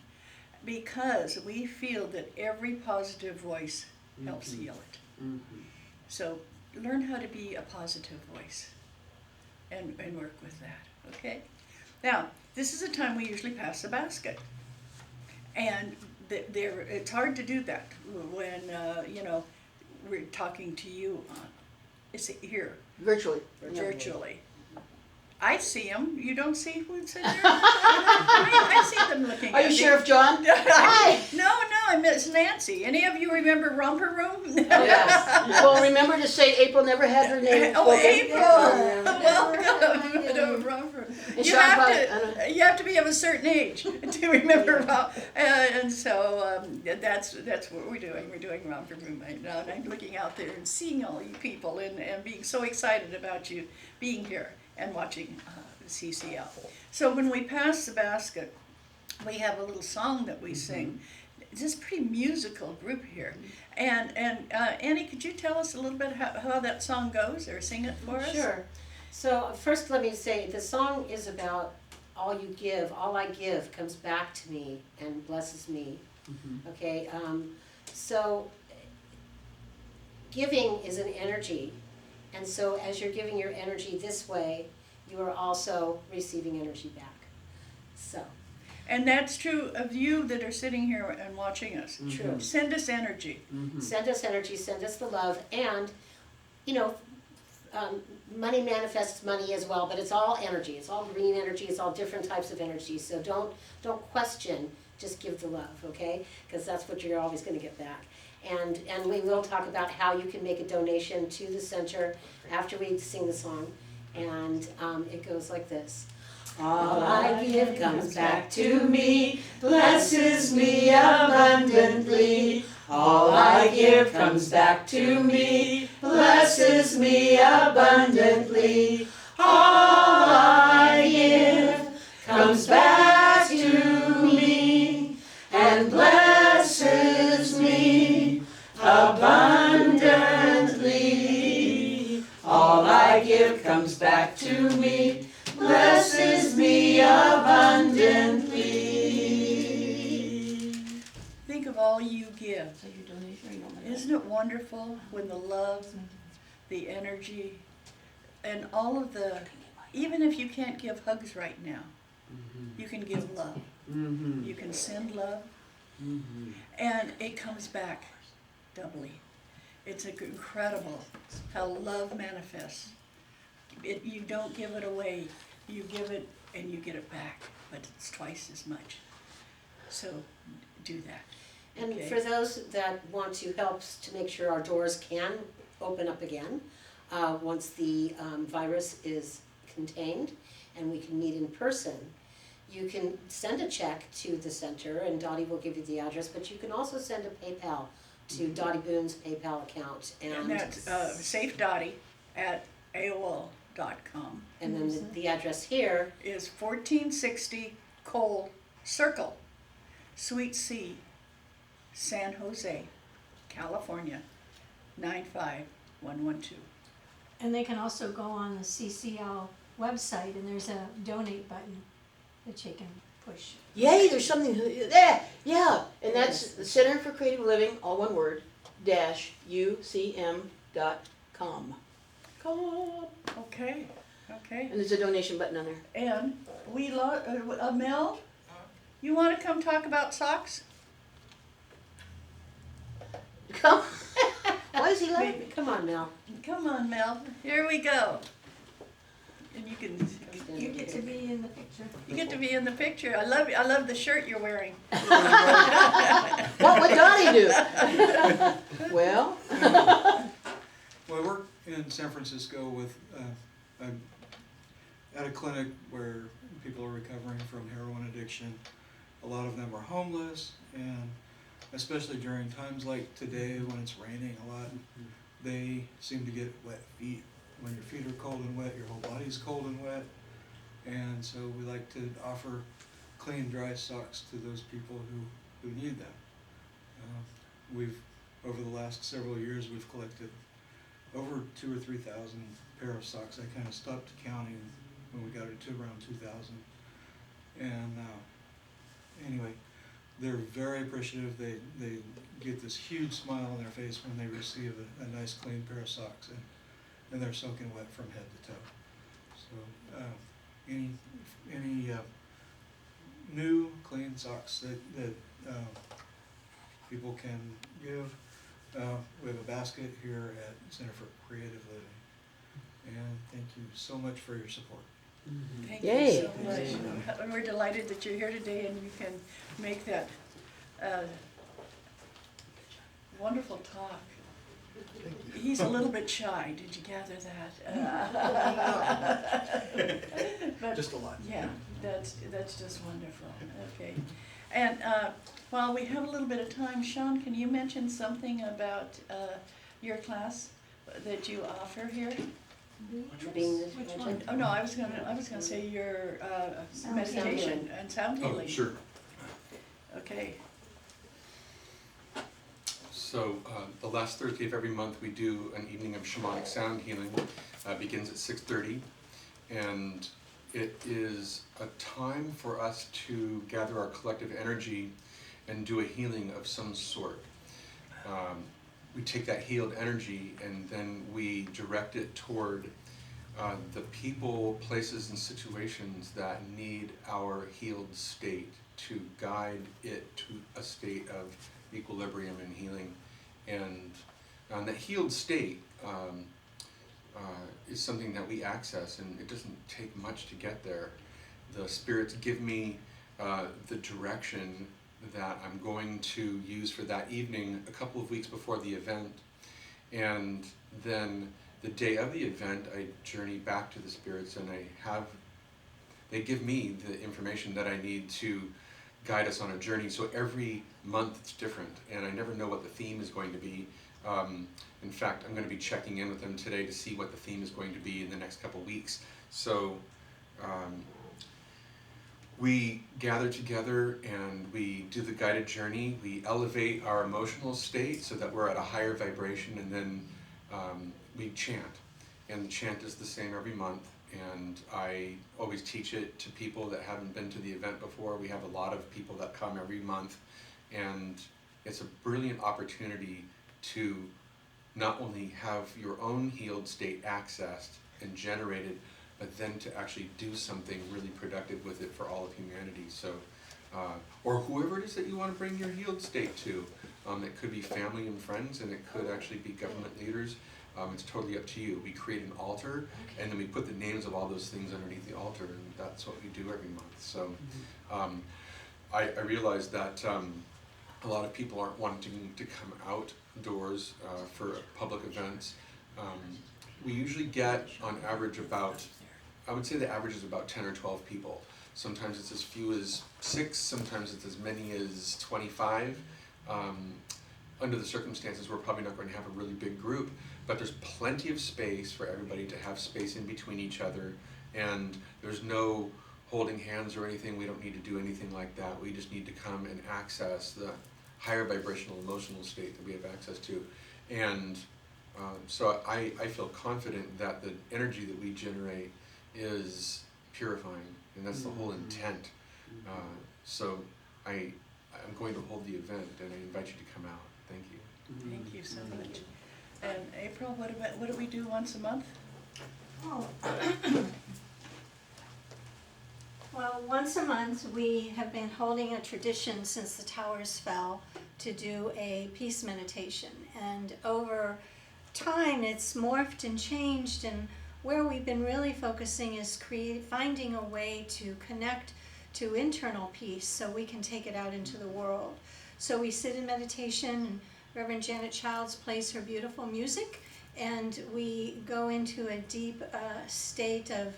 because we feel that every positive voice helps heal it. So learn how to be a positive voice and work with that, okay? Now, this is a time we usually pass the basket. And it's hard to do that when, we're talking to you here, Virtually. virtually. I see them. You don't see who's in there? I see them looking Are at you me. Sheriff John? Hi. No, I miss Nancy. Any of you remember Romper Room? Yes. Well, remember to say April never had her name Oh, spoken. April! Yeah. Welcome to Romper. And You Sean have Bud- you have to be of a certain age to remember and so that's what we're doing. We're doing Romper Room right now, and I'm looking out there and seeing all you people and being so excited about you being here and watching CCL. So when we pass the basket, we have a little song that we sing. It's this pretty musical group here. And Annie, could you tell us a little bit how that song goes, or sing it for us? Sure. So first let me say, the song is about all you give, all I give comes back to me and blesses me. Okay, so giving is an energy, and so as you're giving your energy this way, you are also receiving energy back. So, And that's true of you that are sitting here and watching us. true. Send us energy. Send us energy, send us the love, and, money manifests money as well, but it's all energy. It's all green energy, it's all different types of energy, so don't question, just give the love, okay? Because that's what you're always gonna get back. And we will talk about how you can make a donation to the center after we sing the song, and it goes like this. All I give comes back to me, blesses me abundantly. All I give comes back to me, blesses me abundantly. All I give comes back to me and blesses me abundantly. All I give comes back to me, blesses me abundantly. all you give. So your donation, or you want my Isn't it wonderful when the love, the energy, and all of the, even if you can't give hugs right now, you can give love. You can send love, and it comes back doubly. It's incredible how love manifests. You don't give it away, you give it and you get it back, but it's twice as much. So do that. And Okay. for those that want to help to make sure our doors can open up again, once the virus is contained and we can meet in person, you can send a check to the center and Dottie will give you the address, but you can also send a PayPal to Dottie Boone's PayPal account. And that's safedottie@aol.com. And then the address here, Is 1460 Cole Circle, Suite C, San Jose, California, 95112. And they can also go on the CCL website and there's a donate button that you can push. Yay, there's something, yeah, yeah, and that's the Center for Creative Living, all one word, -ucm.com. Okay, okay. And there's a donation button on there. And we Mel, you want to come talk about socks? Come, why is he laughing? come on Mel. Come on, Mel. Here we go. And you can. You get to be in the picture. You get to be in the picture. I love the shirt you're wearing. What would Dottie do? Well, Well, I work in San Francisco with at a clinic where people are recovering from heroin addiction. A lot of them are homeless, and especially during times like today when it's raining a lot, they seem to get wet feet. When your feet are cold and wet, your whole body's cold and wet. And so we like to offer clean, dry socks to those people who need them. Over the last several years, we've collected over 2,000 or 3,000 pair of socks. I kind of stopped counting when we got it to around 2,000. And anyway, they're very appreciative. They get this huge smile on their face when they receive a nice clean pair of socks, and they're soaking wet from head to toe. So any new clean socks that people can give. We have a basket here at Center for Creative Living. And thank you so much for your support. Thank Yay. you so much. And we're delighted that you're here today and you can make that wonderful talk. He's a little bit shy, did you gather that? But, Just a lot. yeah, that's just wonderful, okay. And while we have a little bit of time, Sean, can you mention something about your class that you offer here? Being Which one? Oh, no, I was gonna say your Sound meditation healing. and sound Oh, healing. sure. Okay, So the last Thursday of every month we do an evening of shamanic sound healing. Begins at 6:30, and it is a time for us to gather our collective energy and do a healing of some sort. We take that healed energy and then we direct it toward the people, places, and situations that need our healed state to guide it to a state of equilibrium and healing. And that healed state is something that we access, and it doesn't take much to get there. The spirits give me the direction that I'm going to use for that evening a couple of weeks before the event, and then the day of the event I journey back to the spirits and they give me the information that I need to guide us on a journey. So every month it's different, and I never know what the theme is going to be. In fact, I'm going to be checking in with them today to see what the theme is going to be in the next couple weeks. So we gather together and we do the guided journey. We elevate our emotional state so that we're at a higher vibration, and then we chant. And the chant is the same every month, and I always teach it to people that haven't been to the event before. We have a lot of people that come every month, and it's a brilliant opportunity to not only have your own healed state accessed and generated, but then to actually do something really productive with it for all of humanity. So, or whoever it is that you want to bring your healed state to. It could be family and friends, and it could actually be government leaders. It's totally up to you. We create an altar, and then we put the names of all those things underneath the altar, and that's what we do every month. So I realize that a lot of people aren't wanting to come outdoors for public events. We usually get, on average, about, I would say the average is about 10 or 12 people. Sometimes it's as few as 6, sometimes it's as many as 25. Under the circumstances, we're probably not going to have a really big group, but there's plenty of space for everybody to have space in between each other, and there's no holding hands or anything. We don't need to do anything like that. We just need to come and access the higher vibrational emotional state that we have access to. And so I feel confident that the energy that we generate is purifying, and that's the whole intent. So I'm going to hold the event, and I invite you to come out. Thank you. Thank you so much. And April, what do we do once a month? Oh. Well, once a month, we have been holding a tradition since the towers fell to do a peace meditation. And over time, it's morphed and changed, and where we've been really focusing is finding a way to connect to internal peace so we can take it out into the world. So we sit in meditation, and Reverend Janet Childs plays her beautiful music, and we go into a deep state of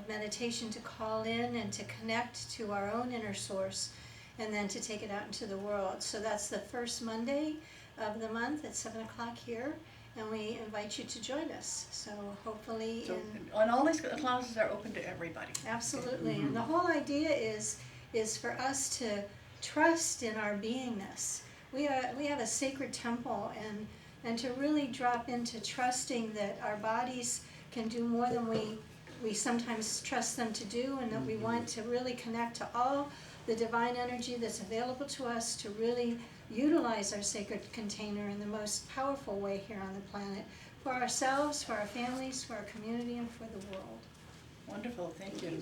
meditation to call in and to connect to our own inner source, and then to take it out into the world. So that's the first Monday of the month at 7 o'clock here, and we invite you to join us. So hopefully, So, and all these classes are open to everybody. absolutely. And the whole idea is for us to trust in our beingness. We have a sacred temple, and to really drop into trusting that our bodies can do more than we sometimes trust them to do, and that we want to really connect to all the divine energy that's available to us to really utilize our sacred container in the most powerful way here on the planet, for ourselves, for our families, for our community, and for the world. Wonderful, thank you.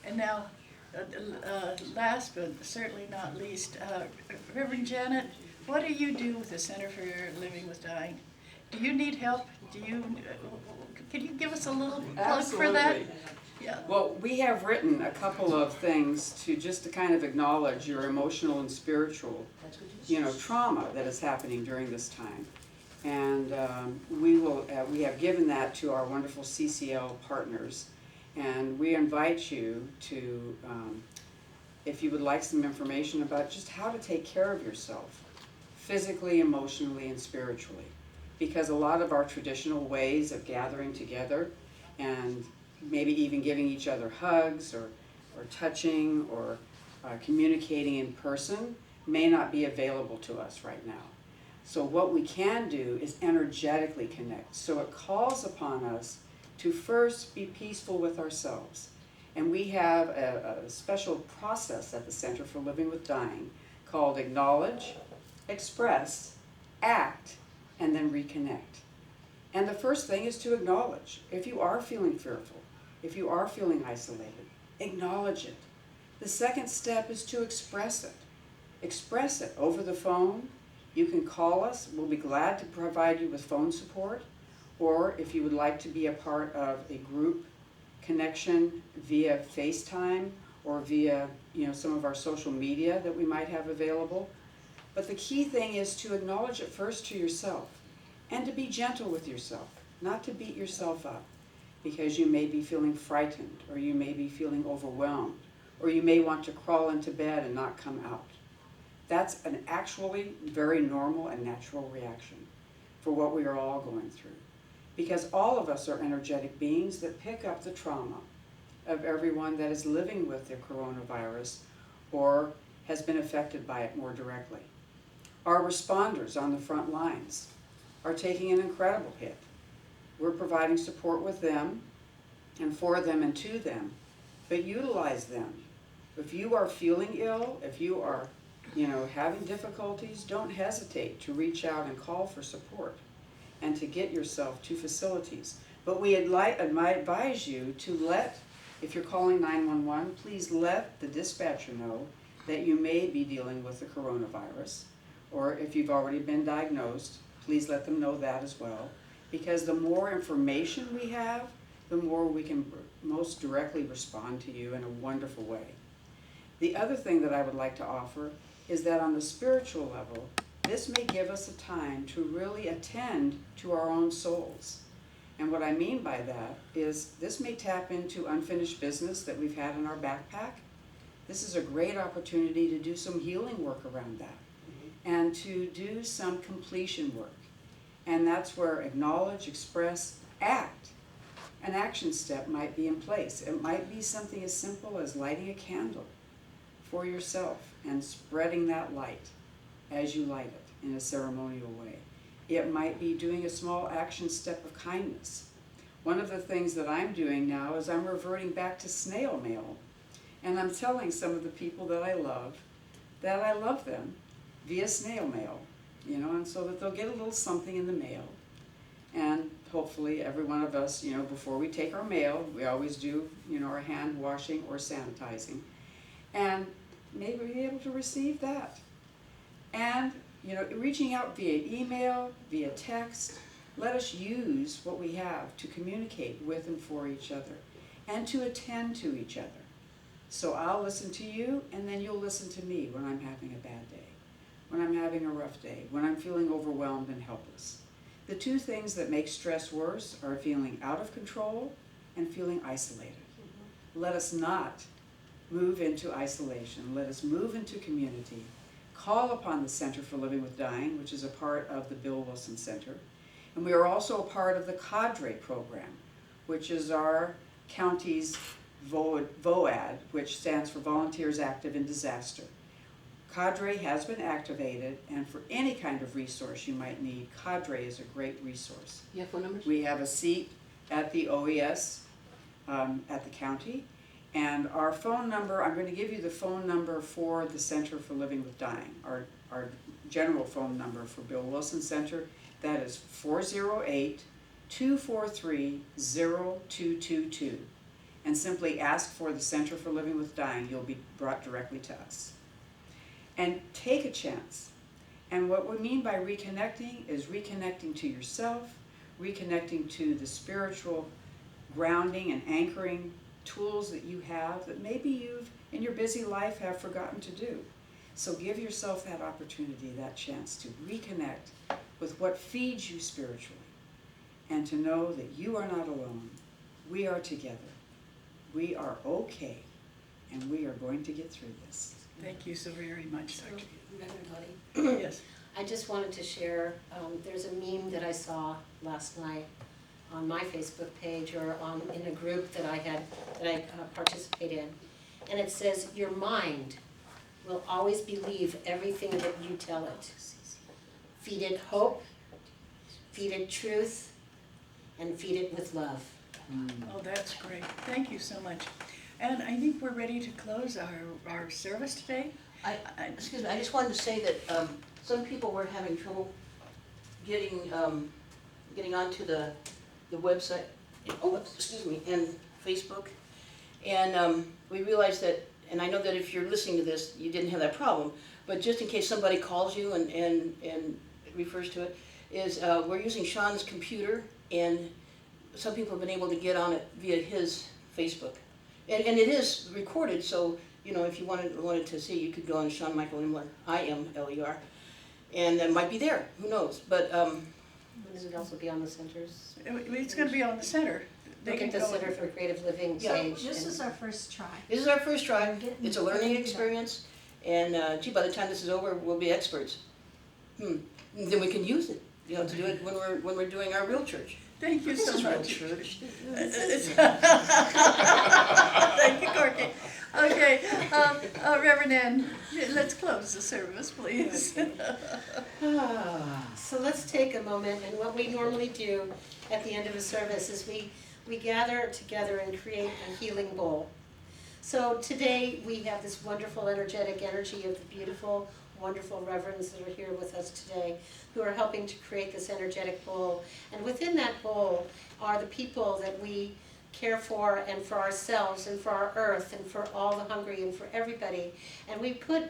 And now, last but certainly not least, Reverend Janet, what do you do with the Center for Living with Dying? Do you need help? Can you give us a little plug for that? Absolutely. Yeah. Well, we have written a couple of things to kind of acknowledge your emotional and spiritual, trauma that is happening during this time. And we have given that to our wonderful CCL partners. And we invite you to, if you would like some information about just how to take care of yourself, physically, emotionally, and spiritually. Because a lot of our traditional ways of gathering together and maybe even giving each other hugs or touching or communicating in person may not be available to us right now. So what we can do is energetically connect. So it calls upon us to first be peaceful with ourselves. And we have a special process at the Center for Living with Dying called Acknowledge, Express, Act, and then Reconnect. And the first thing is to acknowledge. If you are feeling fearful, if you are feeling isolated, acknowledge it. The second step is to express it. Express it over the phone. You can call us. We'll be glad to provide you with phone support. Or if you would like to be a part of a group connection via FaceTime or via some of our social media that we might have available. But the key thing is to acknowledge it first to yourself and to be gentle with yourself, not to beat yourself up because you may be feeling frightened or you may be feeling overwhelmed or you may want to crawl into bed and not come out. That's an actually very normal and natural reaction for what we are all going through. Because all of us are energetic beings that pick up the trauma of everyone that is living with the coronavirus or has been affected by it more directly. Our responders on the front lines are taking an incredible hit. We're providing support with them and for them and to them, but utilize them. If you are feeling ill, if you are having difficulties, don't hesitate to reach out and call for support and to get yourself to facilities. But we might advise you to if you're calling 911, please let the dispatcher know that you may be dealing with the coronavirus, or if you've already been diagnosed, please let them know that as well. Because the more information we have, the more we can most directly respond to you in a wonderful way. The other thing that I would like to offer is that on the spiritual level, this may give us a time to really attend to our own souls. And what I mean by that is this may tap into unfinished business that we've had in our backpack. This is a great opportunity to do some healing work around that and to do some completion work. And that's where acknowledge, express, act. An action step might be in place. It might be something as simple as lighting a candle for yourself and spreading that light as you light it in a ceremonial way. It might be doing a small action step of kindness. One of the things that I'm doing now is I'm reverting back to snail mail. And I'm telling some of the people that I love them via snail mail, and so that they'll get a little something in the mail. And hopefully every one of us, before we take our mail, we always do, our hand washing or sanitizing. And maybe be able to receive that. And, reaching out via email, via text, let us use what we have to communicate with and for each other and to attend to each other. So I'll listen to you, and then you'll listen to me when I'm having a bad day, when I'm having a rough day, when I'm feeling overwhelmed and helpless. The two things that make stress worse are feeling out of control and feeling isolated. Let us not move into isolation. Let us move into community. Call upon the Center for Living with Dying, which is a part of the Bill Wilson Center. And we are also a part of the Cadre program, which is our county's VOAD, which stands for Volunteers Active in Disaster. Cadre has been activated, and for any kind of resource you might need, Cadre is a great resource. You have phone numbers? We have a seat at the OES at the county, and our phone number, I'm going to give you the phone number for the Center for Living with Dying, our general phone number for Bill Wilson Center. That is 408-243-0222. And simply ask for the Center for Living with Dying. You'll be brought directly to us. And take a chance. And what we mean by reconnecting is reconnecting to yourself, reconnecting to the spiritual grounding and anchoring tools that you have that maybe you've, in your busy life, have forgotten to do. So give yourself that opportunity, that chance to reconnect with what feeds you spiritually, and to know that you are not alone. We are together. We are okay, and we are going to get through this. Thank you so very much, So, Dr. Reverend Doti, Yes. I just wanted to share, there's a meme that I saw last night on my Facebook page or in a group that I participate in. And it says, your mind will always believe everything that you tell it. Feed it hope, feed it truth, and feed it with love. Oh, that's great. Thank you so much. And I think we're ready to close our service today. Excuse me, I just wanted to say that some people were having trouble getting onto the website, and Facebook. And we realized that, and I know that if you're listening to this, you didn't have that problem, but just in case somebody calls you and refers to it, is we're using Sean's computer, and some people have been able to get on it via his Facebook. And it is recorded, so, if you wanted to see, you could go on Sean Michael Imler, I-M-L-E-R, and it might be there, who knows, but... Does it also be on the centers? It's going to be on the center. Look at the Center for Creative Living Yeah. page. This and- is our first try. This is our first try. We're getting- It's a we're learning getting experience, and by the time this is over, we'll be experts. Then we can use it, to do it when we're doing our real church. Thank you This so is real much. church. Thank you, Corky. Okay, Reverend Ann, let's close the service, please. So let's take a moment, and what we normally do at the end of a service is we gather together and create a healing bowl. So today we have this wonderful energetic energy of the beautiful wonderful reverends that are here with us today who are helping to create this energetic bowl. And within that bowl are the people that we care for, and for ourselves, and for our earth, and for all the hungry, and for everybody. And we put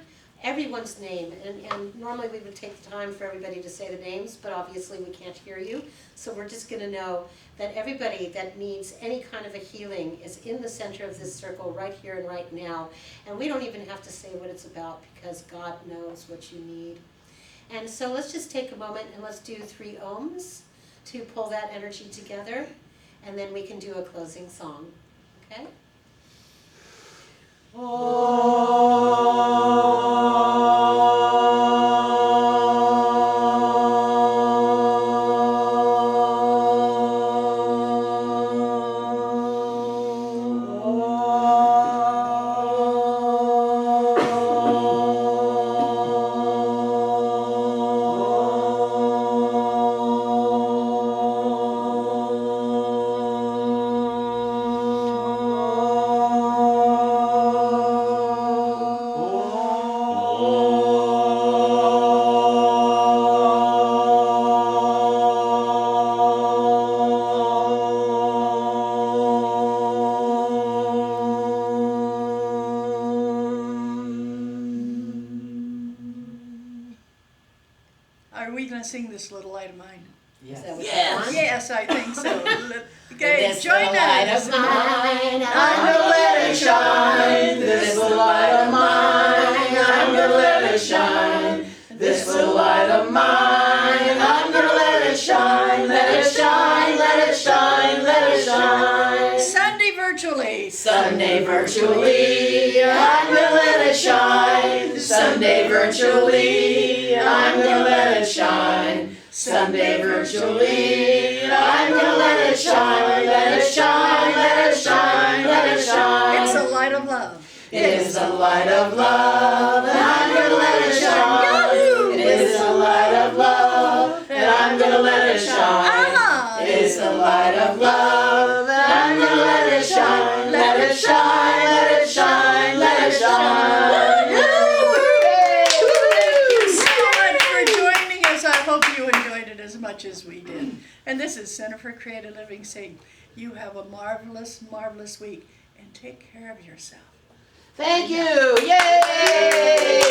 everyone's name, and normally we would take the time for everybody to say the names, but obviously we can't hear you. So we're just gonna know that everybody that needs any kind of a healing is in the center of this circle right here and right now. And we don't even have to say what it's about, because God knows what you need. And so let's just take a moment and let's do 3 ohms to pull that energy together, and then we can do a closing song, okay? Are we gonna sing this little light of mine? Is that what Yes, you want? yes, I think so. Okay, This join little light us. of mine, I'm gonna let it shine. This little light of mine, I'm gonna let it shine. This little light of mine, I'm gonna let it shine. Let it shine, let it shine, let it shine. Sunday virtually. Sunday virtually, I'm gonna let it shine. Sunday virtually, I'm gonna let it shine. Sunday virtually, I'm gonna let it shine. Let it shine, let it shine, let it shine. It's a light of love. It is a light of love, and I'm gonna let it shine. It is a light of love, and I'm gonna let it shine. Ah, It is a light of love, and I'm gonna let it shine. Let it shine, let it shine, let it shine. Thank you so much for joining us. I hope you enjoyed it as much as we did. And this is Center for Creative Living saying, you have a marvelous, marvelous week, and take care of yourself. Thank you, yay!